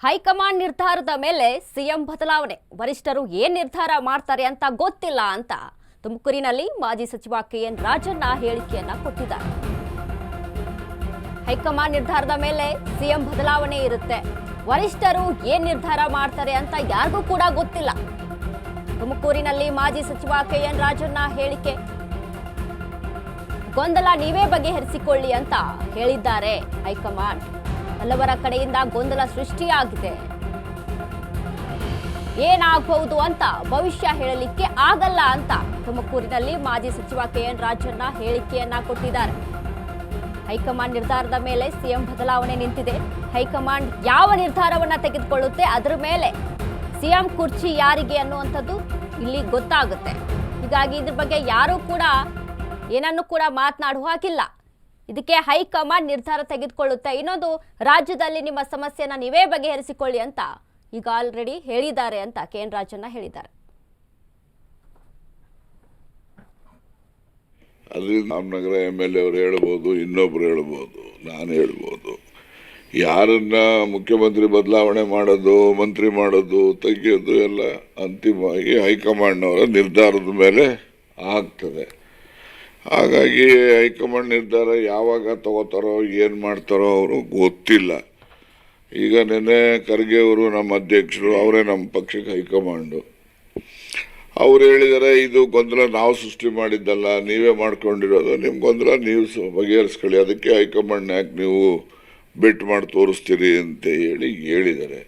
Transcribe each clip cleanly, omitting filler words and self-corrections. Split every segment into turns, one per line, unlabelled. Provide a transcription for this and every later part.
High command ನಿರ್ಧಾರದ ಮೇಲೆ CM ಬದಲಾವಣೆ. ವರಿಷ್ಠರು ಏನ್ ನಿರ್ಧಾರ ಮಾಡ್ತಾರೆ ಅಂತ ಗೊತ್ತಿಲ್ಲ ಅಂತ ತುಮಕೂರಿನಲ್ಲಿ ಮಾಜಿ ಸಚಿವ ಕೆಎನ್ ರಾಜಣ್ಣ ಹೇಳಿಕೆಯನ್ನ ಕೊಟ್ಟಿದ್ದಾರೆ. ಹೈಕಮಾಂಡ್ ನಿರ್ಧಾರದ ಮೇಲೆ ಸಿಎಂ ಬದಲಾವಣೆ ಇರುತ್ತೆ. ವರಿಷ್ಠರು ಏನ್ ನಿರ್ಧಾರ ಮಾಡ್ತಾರೆ ಅಂತ ಯಾರಿಗೂ ಕೂಡ ಗೊತ್ತಿಲ್ಲ. ತುಮಕೂರಿನಲ್ಲಿ ಮಾಜಿ ಸಚಿವ ಕೆಎನ್ ರಾಜಣ್ಣ ಹೇಳಿಕೆ. ಗೊಂದಲ ನೀವೇ ಬಗೆಹರಿಸಿಕೊಳ್ಳಿ ಅಂತ ಹೇಳಿದ್ದಾರೆ ಹೈಕಮಾಂಡ್. ಹಲವರ ಕಡೆಯಿಂದ ಗೊಂದಲ ಸೃಷ್ಟಿಯಾಗಿದೆ. ಏನಾಗಬಹುದು ಅಂತ ಭವಿಷ್ಯ ಹೇಳಲಿಕ್ಕೆ ಆಗಲ್ಲ ಅಂತ ತುಮಕೂರಿನಲ್ಲಿ ಮಾಜಿ ಸಚಿವ ಕೆಎನ್ ರಾಜಣ್ಣ ಹೇಳಿಕೆಯನ್ನ ಕೊಟ್ಟಿದ್ದಾರೆ. ಹೈಕಮಾಂಡ್ ನಿರ್ಧಾರದ ಮೇಲೆ ಸಿಎಂ ಬದಲಾವಣೆ ನಿಂತಿದೆ. ಹೈಕಮಾಂಡ್ ಯಾವ ನಿರ್ಧಾರವನ್ನ ತೆಗೆದುಕೊಳ್ಳುತ್ತೆ ಅದರ ಮೇಲೆ ಸಿಎಂ ಕುರ್ಚಿ ಯಾರಿಗೆ ಅನ್ನುವಂಥದ್ದು ಇಲ್ಲಿ ಗೊತ್ತಾಗುತ್ತೆ. ಹೀಗಾಗಿ ಇದ್ರ ಬಗ್ಗೆ ಯಾರೂ ಕೂಡ ಏನನ್ನು ಕೂಡ ಮಾತನಾಡುವ ಹಾಗಿಲ್ಲ. ಇದಕ್ಕೆ ಹೈಕಮಾಂಡ್ ನಿರ್ಧಾರ ತೆಗೆದುಕೊಳ್ಳುತ್ತೆ. ಇನ್ನೊಂದು, ರಾಜ್ಯದಲ್ಲಿ ನಿಮ್ಮ ಸಮಸ್ಯೆನ ನೀವೇ ಬಗೆಹರಿಸಿಕೊಳ್ಳಿ ಅಂತ ಈಗ ಆಲ್ರೆಡಿ ಹೇಳಿದ್ದಾರೆ ಅಂತ ಕೆಎನ್ ರಾಜಣ್ಣ ಹೇಳಿದ್ದಾರೆ.
ಅದು ರಾಮನಗರ MLA ಅವರು ಹೇಳ್ಬೋದು, ಇನ್ನೊಬ್ರು ಹೇಳ್ಬೋದು, ನಾನು ಹೇಳ್ಬೋದು. ಯಾರನ್ನ ಮುಖ್ಯಮಂತ್ರಿ ಬದಲಾವಣೆ ಮಾಡೋದು, ಮಂತ್ರಿ ಮಾಡೋದು, ತೆಗೆಯೋದು ಎಲ್ಲ ಅಂತಿಮವಾಗಿ ಹೈಕಮಾಂಡ್ನವರ ನಿರ್ಧಾರದ ಮೇಲೆ ಆಗ್ತದೆ. ಹಾಗಾಗಿ ಹೈಕಮಾಂಡ್ ನಿರ್ಧಾರ ಯಾವಾಗ ತಗೋತಾರೋ ಏನು ಮಾಡ್ತಾರೋ ಅವರು ಗೊತ್ತಿಲ್ಲ. ಈಗ ನೆನ್ನೆ ಖರ್ಗೆ ಅವರು ನಮ್ಮ ಅಧ್ಯಕ್ಷರು, ಅವರೇ ನಮ್ಮ ಪಕ್ಷಕ್ಕೆ ಹೈಕಮಾಂಡು. ಅವ್ರು ಹೇಳಿದ್ದಾರೆ ಇದು ಗೊಂದಲ ನಾವು ಸೃಷ್ಟಿ ಮಾಡಿದ್ದಲ್ಲ, ನೀವೇ ಮಾಡ್ಕೊಂಡಿರೋದು, ನಿಮ್ಮ ಗೊಂದಲ ನೀವು ಬಗೆಹರಿಸ್ಕೊಳ್ಳಿ, ಅದಕ್ಕೆ ಹೈಕಮಾಂಡ್ನ ಯಾಕೆ ನೀವು ಬೆಟ್ ಮಾಡಿ ತೋರಿಸ್ತೀರಿ ಅಂತ ಹೇಳಿದ್ದಾರೆ.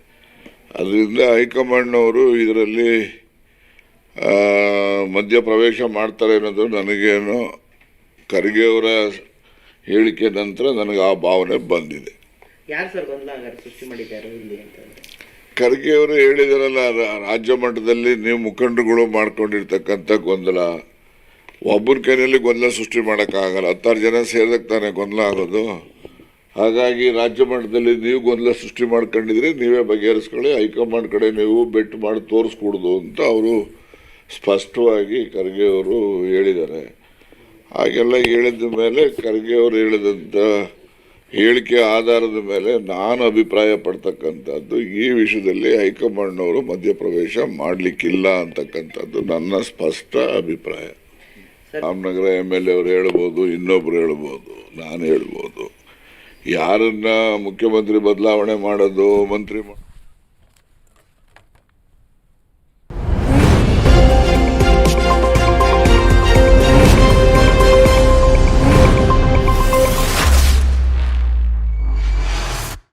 ಅದರಿಂದ ಹೈಕಮಾಂಡ್ನವರು ಇದರಲ್ಲಿ ಮಧ್ಯಪ್ರವೇಶ ಮಾಡ್ತಾರೆ ಅನ್ನೋದು ನನಗೇನು ಖರ್ಗೆ ಅವರ ಹೇಳಿಕೆ ನಂತರ ನನಗೆ ಆ ಭಾವನೆ ಬಂದಿದೆ. ಖರ್ಗೆ ಅವರು ಹೇಳಿದಾರಲ್ಲ, ರಾಜ್ಯ ಮಟ್ಟದಲ್ಲಿ ನೀವು ಮುಖಂಡರುಗಳು ಮಾಡ್ಕೊಂಡಿರ್ತಕ್ಕಂಥ ಗೊಂದಲ, ಒಬ್ಬನ ಕೈಯಲ್ಲಿ ಗೊಂದಲ ಸೃಷ್ಟಿ ಮಾಡೋಕ್ಕಾಗಲ್ಲ. 10 ಜನ ಸೇರಿದಾಗ ತಾನೇ ಗೊಂದಲ ಆಗೋದು. ಹಾಗಾಗಿ ರಾಜ್ಯ ಮಟ್ಟದಲ್ಲಿ ನೀವು ಗೊಂದಲ ಸೃಷ್ಟಿ ಮಾಡ್ಕೊಂಡಿದ್ರೆ ನೀವೇ ಬಗೆಹರಿಸ್ಕೊಳ್ಳಿ, ಹೈಕಮಾಂಡ್ ಕಡೆ ನೀವು ಬೆಟ್ ಮಾಡಿ ತೋರಿಸ್ಕೊಡ್ದು ಅಂತ ಅವರು ಸ್ಪಷ್ಟವಾಗಿ ಖರ್ಗೆ ಅವರು ಹೇಳಿದ್ದಾರೆ. ಹಾಗೆಲ್ಲ ಹೇಳಿದ ಮೇಲೆ ಖರ್ಗೆ ಅವರು ಹೇಳಿದಂಥ ಹೇಳಿಕೆ ಆಧಾರದ ಮೇಲೆ ನಾನು ಅಭಿಪ್ರಾಯ ಪಡ್ತಕ್ಕಂಥದ್ದು ಈ ವಿಷಯದಲ್ಲಿ ಹೈಕಮಾಂಡ್ನವರು ಮಧ್ಯಪ್ರವೇಶ ಮಾಡಲಿಕ್ಕಿಲ್ಲ ಅಂತಕ್ಕಂಥದ್ದು ನನ್ನ ಸ್ಪಷ್ಟ ಅಭಿಪ್ರಾಯ. ರಾಮನಗರ MLA ಅವರು ಹೇಳ್ಬೋದು, ಇನ್ನೊಬ್ರು ಹೇಳ್ಬೋದು, ನಾನು ಹೇಳ್ಬೋದು. ಯಾರನ್ನ ಮುಖ್ಯಮಂತ್ರಿ ಬದಲಾವಣೆ ಮಾಡೋದು, ಮಂತ್ರಿ